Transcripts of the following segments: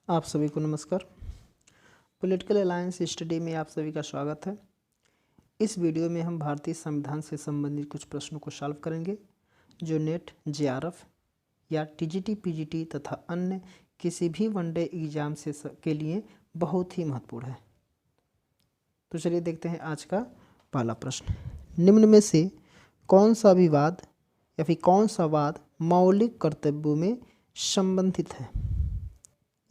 आप सभी को नमस्कार। पॉलिटिकल अलायंस स्टडी में आप सभी का स्वागत है। इस वीडियो में हम भारतीय संविधान से संबंधित कुछ प्रश्नों को सॉल्व करेंगे जो नेट, जेआरएफ या टीजीटी, पीजीटी तथा अन्य किसी भी वनडे एग्जाम के लिए बहुत ही महत्वपूर्ण है। तो चलिए देखते हैं आज का पहला प्रश्न। निम्न में से कौन सा विवाद या फिर कौन सा वाद मौलिक कर्तव्यों में संबंधित है?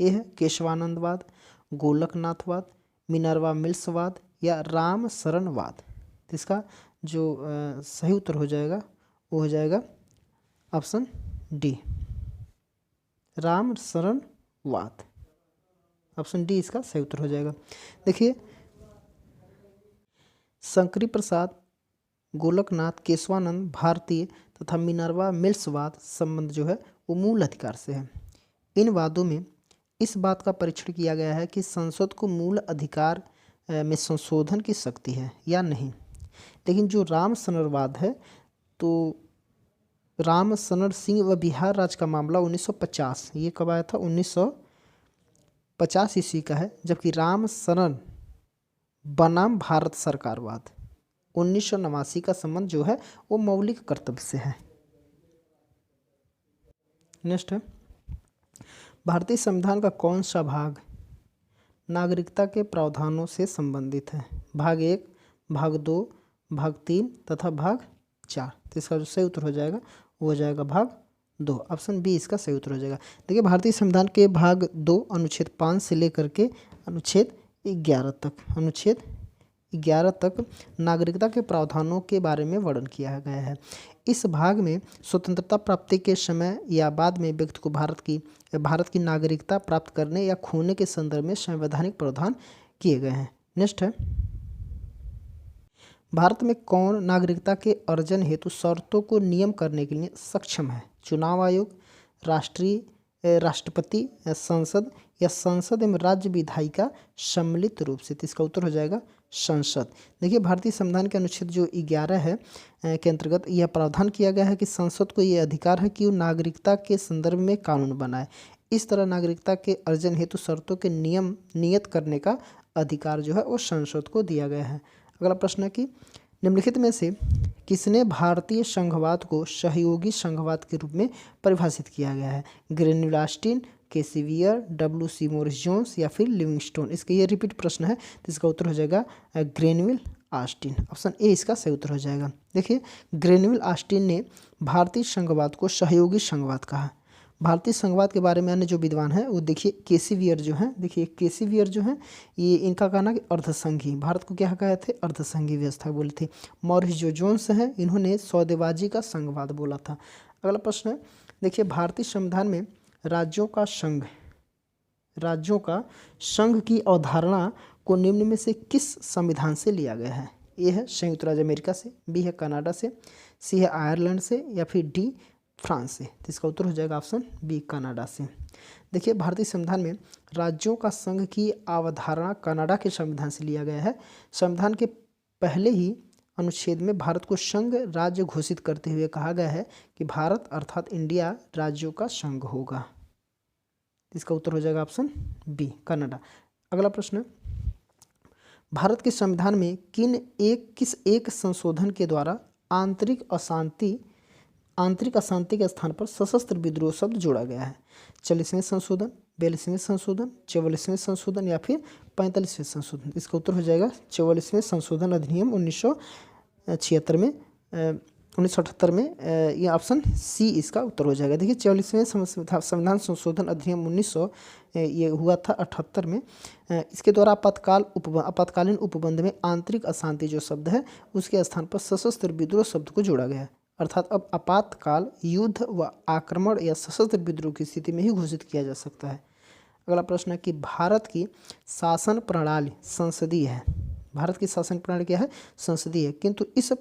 यह है केशवानंदवाद, गोलकनाथवाद, मिनर्वा मिल्सवाद या राम शरणवाद। तो इसका जो सही उत्तर हो जाएगा वो हो जाएगा ऑप्शन डी, राम शरणवाद। ऑप्शन डी इसका सही उत्तर हो जाएगा। देखिए, शंकरी प्रसाद, गोलकनाथ, केशवानंद भारतीय तथा मिनर्वा मिल्सवाद संबंध जो है वो मूल अधिकार से है। इन वादों में इस बात का परीक्षण किया गया है कि संसद को मूल अधिकार में संशोधन की शक्ति है या नहीं। लेकिन जो राम शरणवाद है, तो राम शरण सिंह व बिहार राज्य का मामला 1950, ये कब आया था? 1950 ईस्वी का है। जबकि राम शरण बनाम भारत सरकारवाद 1989 का संबंध जो है वो मौलिक कर्तव्य से है। नेक्स्ट है, भारतीय संविधान का कौन सा भाग नागरिकता के प्रावधानों से संबंधित है? भाग 1, भाग 2, भाग 3 तथा भाग 4। तो इसका जो सही उत्तर हो जाएगा वो हो जाएगा भाग 2। ऑप्शन बी इसका सही उत्तर हो जाएगा। देखिए, भारतीय संविधान के भाग 2 अनुच्छेद 5 से लेकर के अनुच्छेद 11 तक नागरिकता के प्रावधानों के बारे में वर्णन किया गया है। इस भाग में स्वतंत्रता प्राप्ति के समय या बाद में व्यक्ति को भारत की नागरिकता प्राप्त करने या खोने के संदर्भ में संवैधानिक प्रावधान किए गए हैं। नेक्स्ट है, भारत में कौन नागरिकता के अर्जन हेतु शर्तों को नियम करने के लिए सक्षम है? चुनाव आयोग, राष्ट्रपति, संसद या संसद एवं राज्य विधायिका सम्मिलित रूप से। तो इसका उत्तर हो जाएगा संसद। देखिए, भारतीय संविधान के अनुच्छेद जो 11 है के अंतर्गत यह प्रावधान किया गया है कि संसद को यह अधिकार है कि वो नागरिकता के संदर्भ में कानून बनाए। इस तरह नागरिकता के अर्जन हेतु शर्तों के नियत करने का अधिकार जो है वो संसद को दिया गया है। अगला प्रश्न है कि निम्नलिखित में से किसने भारतीय संघवाद को सहयोगी संघवाद के रूप में परिभाषित किया गया है? Granville Austin, K C Wheare, W C. Morris Jones या फिर लिविंगस्टोन। इसका ये रिपीट प्रश्न है, तो इसका उत्तर हो जाएगा ग्रेन्यूल ऑस्टिन। ऑप्शन ए इसका सही उत्तर हो जाएगा। देखिए, ग्रेन्यूल ऑस्टिन ने भारतीय संघवाद को सहयोगी संघवाद कहा। भारतीय संघवाद के बारे में अन्य जो विद्वान हैं वो देखिए केसीवियर जो हैं, देखिए केसीवियर जो हैं ये इनका कहना कि अर्धसंघी, भारत को क्या कहे थे? अर्धसंघी व्यवस्था बोली थी। मॉरिस जो जोन्स हैं इन्होंने सौदेबाजी का संघवाद बोला था। अगला प्रश्न है, देखिए भारतीय संविधान में राज्यों का संघ की अवधारणा को निम्न में से किस संविधान से लिया गया है? ए है संयुक्त राज्य अमेरिका से, बी है कनाडा से, सी है आयरलैंड से या फिर डी फ्रांस से। तो इसका उत्तर हो जाएगा ऑप्शन बी, कनाडा से। देखिए, भारतीय संविधान में राज्यों का संघ की अवधारणा कनाडा के संविधान से लिया गया है। संविधान के पहले ही अनुच्छेद में भारत को संघ राज्य घोषित करते हुए कहा गया है कि भारत अर्थात इंडिया राज्यों का संघ होगा। इसका उत्तर हो जाएगा ऑप्शन बी, कनाडा। अगला प्रश्न, भारत के संविधान में किस एक संशोधन के द्वारा आंतरिक अशांति के स्थान पर सशस्त्र विद्रोह शब्द जोड़ा गया है? 40वें संशोधन, 42वें संशोधन, 44वें संशोधन या फिर 45वें संशोधन। इसका उत्तर हो जाएगा 44वें संशोधन अधिनियम 1978 में ये ऑप्शन सी इसका उत्तर हो जाएगा। देखिए, 44वें संविधान संशोधन अधिनियम 1900 ये हुआ था 78 में। इसके द्वारा आपातकालीन उपबंध में आंतरिक अशांति जो शब्द है उसके स्थान पर सशस्त्र विद्रोह शब्द को जोड़ा गया है। अर्थात अब आपातकाल युद्ध व आक्रमण या सशस्त्र विद्रोह की स्थिति में ही घोषित किया जा सकता है। अगला प्रश्न है कि भारत की शासन प्रणाली संसदीय है। भारत की शासन प्रणाली क्या है? संसदीय है। किंतु इस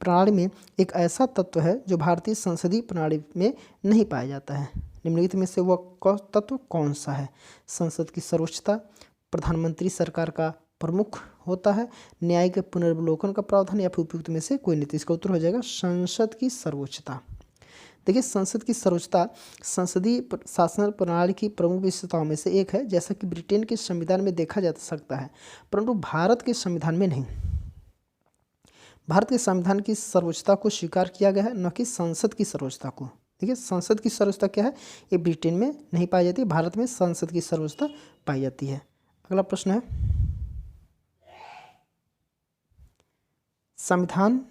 प्रणाली में एक ऐसा तत्व है जो भारतीय संसदीय प्रणाली में नहीं पाया जाता है। निम्नलिखित में से वह तत्व कौन सा है? संसद की सर्वोच्चता, प्रधानमंत्री सरकार का प्रमुख होता है, न्याय के पुनर्वलोकन का प्रावधान या फिर उपयुक्त में से कोई नहीं। इसका उत्तर हो जाएगा संसद की सर्वोच्चता। देखिए संसद की सर्वोच्चता संसदीय शासन प्रणाली की प्रमुख विशेषताओं में से एक है, जैसा कि ब्रिटेन के संविधान में देखा जा सकता है, परंतु भारत के संविधान में नहीं। भारत के संविधान की सर्वोच्चता को स्वीकार किया गया है, न कि संसद की सर्वोच्चता को। देखिए संसद की सर्वोच्चता क्या है, ये ब्रिटेन में नहीं पाई जाती, भारत में संसद की सर्वोच्चता पाई जाती है। अगला प्रश्न है, संविधान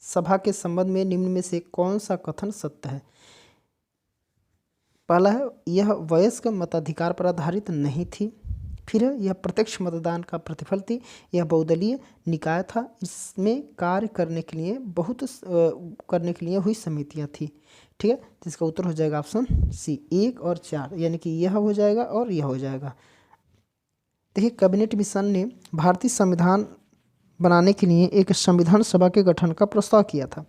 सभा के संबंध में निम्न में से कौन सा कथन सत्य है। पहला है, यह वयस्क मताधिकार पर आधारित नहीं थी। फिर है, यह प्रत्यक्ष मतदान का प्रतिफल थी। यह बहुदलीय निकाय था, इसमें कार्य करने के लिए हुई समितियां थी। ठीक है, तो इसका उत्तर हो जाएगा ऑप्शन सी 1 और 4, यानी कि यह हो जाएगा और यह हो जाएगा। देखिए कैबिनेट मिशन ने भारतीय संविधान बनाने के लिए एक संविधान सभा के गठन का प्रस्ताव किया था।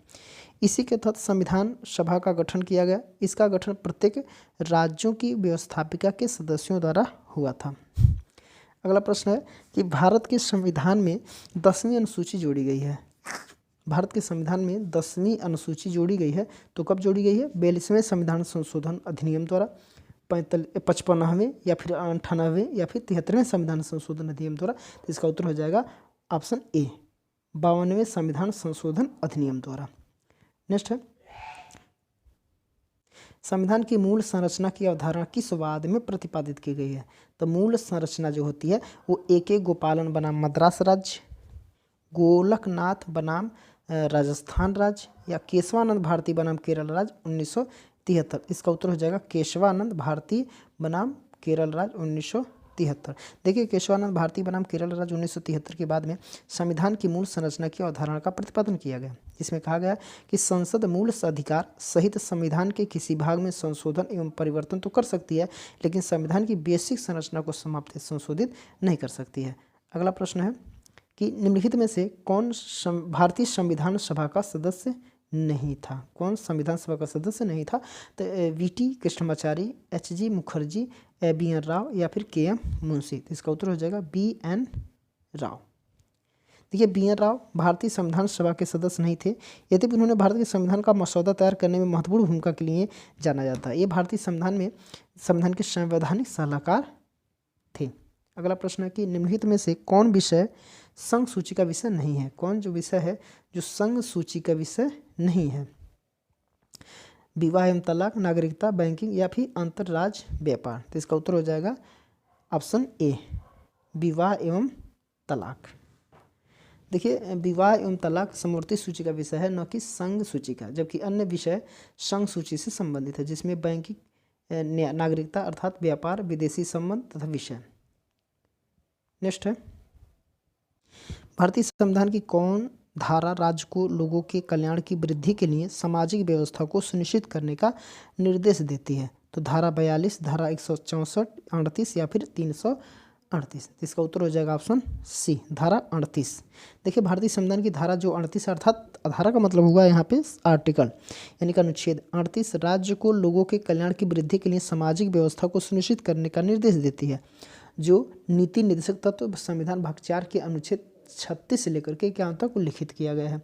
इसी के तहत संविधान सभा का गठन किया गया। इसका गठन प्रत्येक राज्यों की व्यवस्थापिका के सदस्यों द्वारा हुआ था। अगला प्रश्न है कि भारत के संविधान में 10वीं अनुसूची जोड़ी गई है। भारत के संविधान में 10वीं अनुसूची जोड़ी गई है, तो कब जोड़ी गई है? 42वें संविधान संशोधन अधिनियम द्वारा, 55वें या फिर 98वें या फिर 73वें संविधान संशोधन अधिनियम द्वारा। तो इसका उत्तर हो जाएगा ऑप्शन ए, 52वें संविधान संशोधन अधिनियम द्वारा। नेक्स्ट है, संविधान की मूल संरचना की अवधारणा किस वाद में प्रतिपादित की गई है? तो मूल संरचना जो होती है वो AK गोपालन बनाम मद्रास राज्य, गोलकनाथ बनाम राजस्थान राज्य, या केशवानंद भारती बनाम केरल राज्य 1973। इसका उत्तर हो जाएगा केशवानंद भारती बनाम केरल राज्य 1973। देखिए केशवानंद भारती बनाम केरल राज्य 1973 के बाद में संविधान की मूल संरचना की अवधारणा का प्रतिपादन किया गया, जिसमें कहा गया कि संसद मूल अधिकार सहित संविधान के किसी भाग में संशोधन एवं परिवर्तन तो कर सकती है, लेकिन संविधान की बेसिक संरचना को समाप्त संशोधित नहीं कर सकती है। अगला प्रश्न है कि निम्नलिखित में से कौन भारतीय संविधान सभा का सदस्य नहीं था? कौन संविधान सभा का सदस्य नहीं था? तो VT Krishnamachari, HG Mukherjee, BN Rao या फिर KM मुंशी। तो इसका उत्तर हो जाएगा BN राव। देखिए BN राव भारतीय संविधान सभा के सदस्य नहीं थे, यद्यपि उन्होंने भारत के संविधान का मसौदा तैयार करने में महत्वपूर्ण भूमिका के लिए जाना जाता है। ये भारतीय संविधान के संवैधानिक सलाहकार थे। अगला प्रश्न है कि निम्नलिखित में से कौन विषय संघ सूची का विषय नहीं है? कौन जो विषय है जो संघ सूची का विषय नहीं है? विवाह एवं तलाक, नागरिकता, बैंकिंग या फिर अंतर्राज्य व्यापार। तो इसका उत्तर हो जाएगा ऑप्शन ए, विवाह एवं तलाक। देखिए विवाह एवं तलाक समवर्ती सूची का विषय है, न कि संघ सूची का, जबकि अन्य विषय संघ सूची से संबंधित है, जिसमें बैंकिंग, नागरिकता अर्थात व्यापार, विदेशी संबंध तथा विषय। नेक्स्ट है, भारतीय संविधान की कौन धारा राज्य को लोगों के कल्याण की वृद्धि के लिए सामाजिक व्यवस्था को सुनिश्चित करने का निर्देश देती है? तो धारा 42, धारा 164, 38 या फिर 338। इसका उत्तर हो जाएगा ऑप्शन सी, धारा 38। देखिए भारतीय संविधान की धारा जो 38 अर्थात धारा का मतलब हुआ यहाँ पे आर्टिकल यानी कि अनुच्छेद 38 राज्य को लोगों के कल्याण की वृद्धि के लिए सामाजिक व्यवस्था को सुनिश्चित करने का निर्देश देती है, जो नीति निर्देशक तत्व संविधान भाग 4 के अनुच्छेद 36 से लेकर के 51 तक उल्लिखित किया गया है।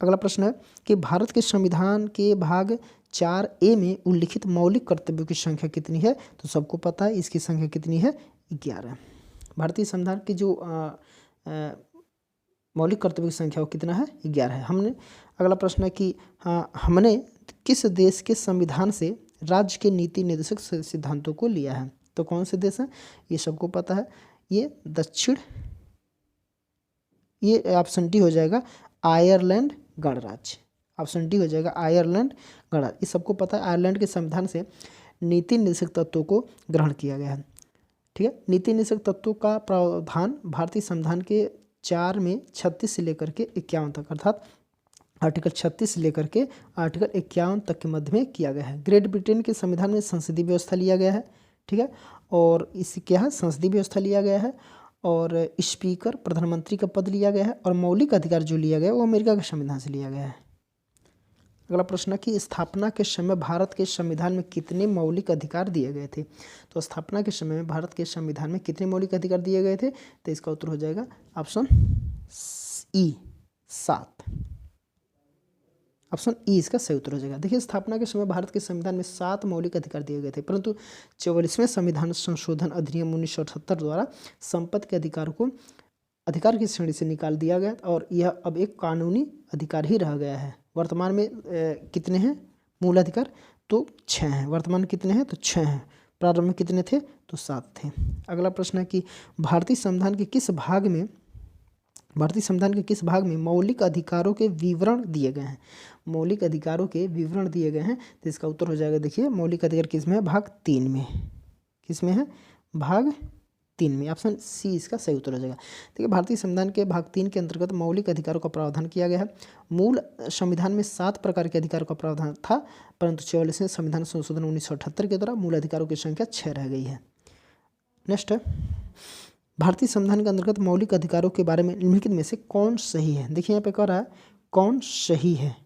अगला प्रश्न है कि भारत के संविधान के भाग 4A में उल्लिखित मौलिक कर्तव्यों की संख्या कितनी है? तो सबको पता है इसकी संख्या कितनी है, 11। भारतीय संविधान की जो मौलिक कर्तव्यों की संख्या वो कितना है, 11 है। अगला प्रश्न है कि हमने किस देश के संविधान से राज्य के नीति निर्देशक सिद्धांतों को लिया है? तो कौन से देश हैं? ये सबको पता है, ये ऑप्शन डी हो जाएगा आयरलैंड गणराज्य। ऑप्शन डी हो जाएगा आयरलैंड गणराज्य। ये सबको पता है, आयरलैंड के संविधान से नीति निर्देशक तत्वों को ग्रहण किया गया है। ठीक है, नीति निर्देशक तत्वों का प्रावधान भारतीय संविधान के 4 में 36 से लेकर के 51 तक, अर्थात आर्टिकल 36 से लेकर के आर्टिकल 51 तक के मध्य में किया गया है। ग्रेट ब्रिटेन के संविधान में संसदीय व्यवस्था लिया गया है। ठीक है, और इस क्या है, संसदीय व्यवस्था लिया गया है, और स्पीकर प्रधानमंत्री का पद लिया गया है, और मौलिक अधिकार जो लिया गया है वो अमेरिका के संविधान से लिया गया है। अगला प्रश्न है कि स्थापना के समय भारत के संविधान में कितने मौलिक अधिकार दिए गए थे? तो स्थापना के समय में भारत के संविधान में कितने मौलिक अधिकार दिए गए थे? तो इसका उत्तर हो जाएगा ऑप्शन ई, 7। ऑप्शन ई इसका सही उत्तर हो जाएगा। देखिए स्थापना के समय भारत के संविधान में 7 मौलिक अधिकार दिए गए थे, परंतु 44वें संविधान संशोधन अधिनियम 1978 द्वारा संपत्ति के अधिकार की श्रेणी से निकाल दिया गया और यह अब एक कानूनी अधिकार ही रह गया है। वर्तमान में कितने हैं मूल अधिकार? तो 6 हैं। वर्तमान में कितने हैं? तो 6 हैं। प्रारंभ में कितने थे? तो 7 थे। अगला प्रश्न है कि भारतीय संविधान के किस भाग में मौलिक अधिकारों के विवरण दिए गए हैं? मौलिक अधिकारों के विवरण दिए गए हैं, तो इसका उत्तर हो जाएगा, देखिए मौलिक अधिकार किस में है? भाग 3 में। किस में है? भाग 3 में। ऑप्शन सी इसका सही उत्तर हो जाएगा। देखिए भारतीय संविधान के भाग 3 के अंतर्गत मौलिक अधिकारों का प्रावधान किया गया है। मूल संविधान में 7 प्रकार के अधिकारों का प्रावधान था, परंतु 44वें संविधान संशोधन 1978 के द्वारा मूल अधिकारों की संख्या 6 रह गई है। नेक्स्ट है, भारतीय संविधान के अंतर्गत मौलिक अधिकारों के बारे में निम्नलिखित में से कौन सही है? देखिए यहाँ पे कह रहा है कौन सही है।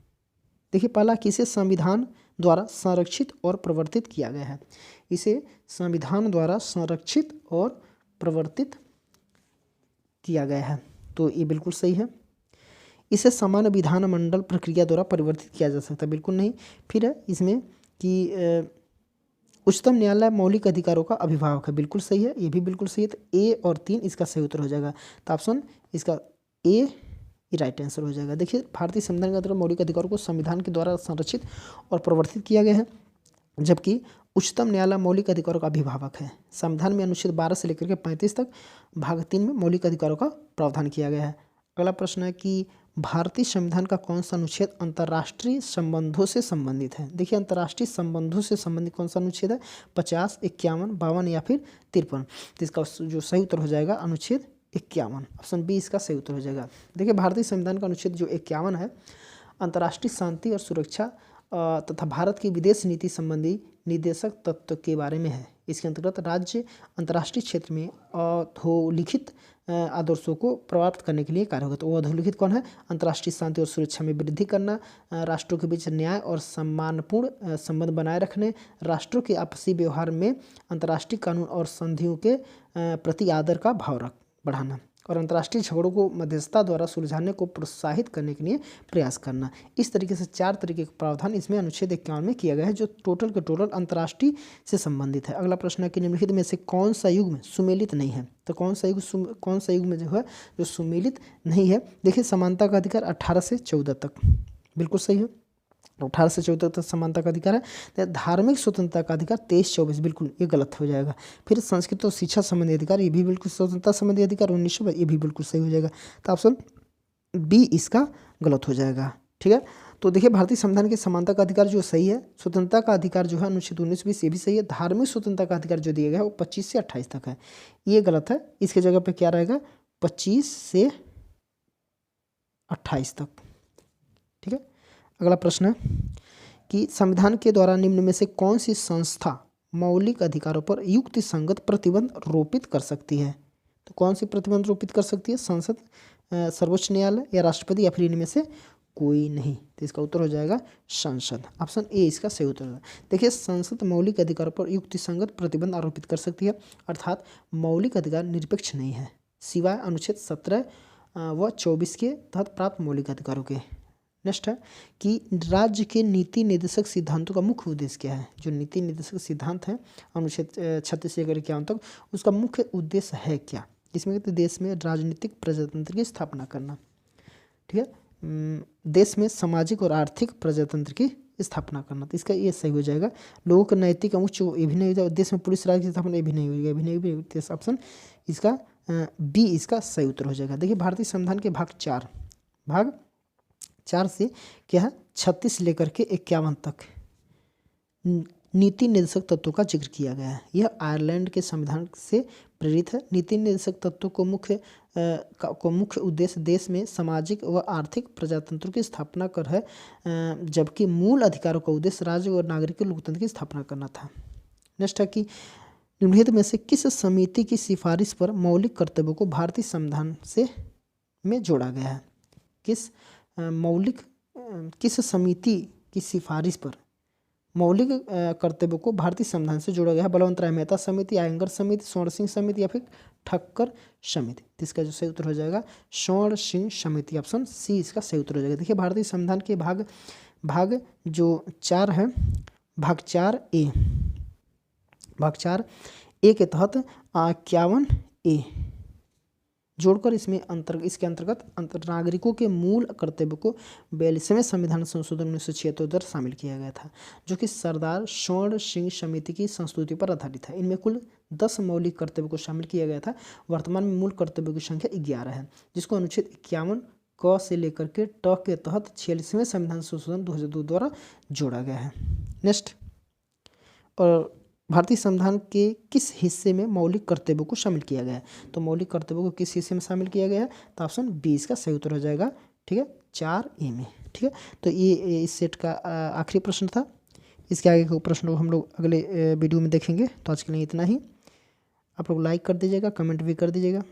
देखिए पहला, किसे संविधान द्वारा संरक्षित और प्रवर्तित किया गया है? इसे संविधान द्वारा संरक्षित और प्रवर्तित किया गया है, तो ये बिल्कुल सही है। इसे सामान्य विधानमंडल प्रक्रिया द्वारा परिवर्तित किया जा सकता है, बिल्कुल नहीं। फिर है इसमें कि उच्चतम न्यायालय मौलिक अधिकारों का अभिभावक है, बिल्कुल सही है, ये भी बिल्कुल सही है। तो ए और 3 इसका सही उत्तर हो जाएगा। तो ऑप्शन इसका ए राइट आंसर हो जाएगा। देखिए भारतीय संविधान के अंतर्गत मौलिक अधिकारों को संविधान के द्वारा संरक्षित और प्रवर्तित किया गया है, जबकि उच्चतम न्यायालय मौलिक अधिकारों का अभिभावक है। संविधान में अनुच्छेद 12 से लेकर के 35 तक भाग 3 में मौलिक अधिकारों का प्रावधान किया गया है। अगला प्रश्न है कि भारतीय संविधान का कौन सा अनुच्छेद अंतर्राष्ट्रीय संबंधों से संबंधित है? देखिए अंतर्राष्ट्रीय संबंधों से संबंधित कौन सा अनुच्छेद है? 50, 51, 52 या फिर 53। तो इसका जो सही उत्तर हो जाएगा अनुच्छेद 51। ऑप्शन बी इसका सही उत्तर हो जाएगा। देखिए भारतीय संविधान का अनुच्छेद जो 51 है, अंतर्राष्ट्रीय शांति और सुरक्षा तथा भारत की विदेश नीति संबंधी निर्देशक तत्व के बारे में है। इसके अंतर्गत राज्य अंतर्राष्ट्रीय क्षेत्र में अधोलिखित आदर्शों को प्राप्त करने के लिए कार्य होगा। तो वो अधोलिखित कौन है? अंतर्राष्ट्रीय शांति और सुरक्षा में वृद्धि करना, राष्ट्रों के बीच न्याय और सम्मानपूर्ण संबंध बनाए रखने, राष्ट्रों के आपसी व्यवहार में अंतर्राष्ट्रीय कानून और संधियों के प्रति आदर का भाव बढ़ाना, और अंतर्राष्ट्रीय झगड़ों को मध्यस्थता द्वारा सुलझाने को प्रोत्साहित करने के लिए प्रयास करना। इस तरीके से 4 तरीके का प्रावधान इसमें अनुच्छेद 51 में किया गया है, जो टोटल के टोटल अंतर्राष्ट्रीय से संबंधित है। अगला प्रश्न है कि निम्नलिखित में से कौन सा युग में सुमेलित नहीं है? तो कौन सा युग में जो है जो सुमेलित नहीं है? देखिए समानता का अधिकार 18 से 14 तक, बिल्कुल सही है। 18 से 14 तक समानता का अधिकार है। तो धार्मिक स्वतंत्रता का अधिकार 23-24, बिल्कुल ये गलत हो जाएगा। फिर संस्कृत और शिक्षा संबंधी अधिकार, ये भी बिल्कुल स्वतंत्रता संबंधी अधिकार 1900, ये भी बिल्कुल सही हो जाएगा। तो ऑप्शन बी इसका गलत हो जाएगा। ठीक है, तो देखिए भारतीय संविधान के समानता का अधिकार जो सही है, स्वतंत्रता का अधिकार जो है अनुच्छेद 19-20 ये भी सही है। धार्मिक स्वतंत्रता का अधिकार जो दिया गया है वो 25 से 28 तक है, ये गलत है। इसके जगह पे क्या रहेगा? 25 से 28 तक। ठीक है, अगला प्रश्न है कि संविधान के द्वारा निम्न में से कौन सी संस्था मौलिक अधिकारों पर युक्ति संगत प्रतिबंध रोपित कर सकती है? तो कौन सी प्रतिबंध रोपित कर सकती है? संसद, सर्वोच्च न्यायालय या राष्ट्रपति, या फिर इनमें से कोई नहीं? तो इसका उत्तर हो जाएगा संसद। ऑप्शन ए इसका सही उत्तर है। देखिए संसद मौलिक अधिकारों पर युक्ति संगत प्रतिबंध आरोपित कर सकती है, अर्थात मौलिक अधिकार निरपेक्ष नहीं है, सिवाय अनुच्छेद 17 व 24 के तहत प्राप्त मौलिक अधिकारों के। नेक्स्ट है कि राज्य के नीति निर्देशक सिद्धांतों का मुख्य उद्देश्य क्या है? जो नीति निर्देशक सिद्धांत है अनुच्छेद 36 से लेकर 51 तक, उसका मुख्य उद्देश्य है क्या? इसमें कहते हैं देश में राजनीतिक प्रजातंत्र की स्थापना करना। ठीक है, देश में सामाजिक और आर्थिक प्रजातंत्र की स्थापना करना, तो इसका ये सही हो जाएगा। लोगों का नैतिक अंश ये भी नहीं हो जाएगा, देश में पुलिस राज की स्थापना ये भी नहीं होगी, भी नहीं। ऑप्शन इसका बी इसका सही उत्तर हो जाएगा। देखिए भारतीय संविधान के भाग 4 से क्या है 36 से लेकर के 51 तक नीति निर्देशक तत्वों का जिक्र किया गया है। यह आयरलैंड के संविधान से प्रेरित है। नीति निर्देशक तत्वों को मुख्य उद्देश्य देश में सामाजिक व आर्थिक प्रजातंत्र की स्थापना कर है, जबकि मूल अधिकारों का उद्देश्य राज्य और नागरिक लोकतंत्र की स्थापना करना था। नेक्स्ट है कि निम्नलिखित में से किस समिति की सिफारिश पर मौलिक कर्तव्यों को भारतीय संविधान से में जोड़ा गया है? किस समिति की सिफारिश पर मौलिक कर्तव्यों को भारतीय संविधान से जोड़ा गया है? बलवंत राय मेहता समिति, आयंगर समिति, स्वर्ण सिंह समिति या फिर ठक्कर समिति? तो इसका जो सही उत्तर हो जाएगा स्वर्ण सिंह समिति। ऑप्शन सी इसका सही उत्तर हो जाएगा। देखिए भारतीय संविधान के भाग भाग जो 4 है, भाग 4A, भाग 4A के तहत 51A जोड़कर इसके अंतर्गत नागरिकों के मूल कर्तव्य को 42वें संविधान संशोधन 1976 शामिल किया गया था, जो कि सरदार स्वर्ण सिंह समिति की संस्तुति पर आधारित है। इनमें कुल 10 मौलिक कर्तव्य को शामिल किया गया था। वर्तमान में मूल कर्तव्यों की संख्या 11 है, जिसको अनुच्छेद 51 क से लेकर के ट के तहत 46वें संविधान संशोधन 2002 द्वारा जोड़ा गया है। नेक्स्ट, और भारतीय संविधान के किस हिस्से में मौलिक कर्तव्यों को शामिल किया गया है? तो मौलिक कर्तव्यों को किस हिस्से में शामिल किया गया है? तो ऑप्शन बी इसका सही उत्तर हो जाएगा। ठीक है, 4A में। ठीक है, तो ये इस सेट का आखिरी प्रश्न था। इसके आगे के प्रश्न को हम लोग अगले वीडियो में देखेंगे। तो आज के लिए इतना ही। आप लोग लाइक कर दीजिएगा, कमेंट भी कर दीजिएगा।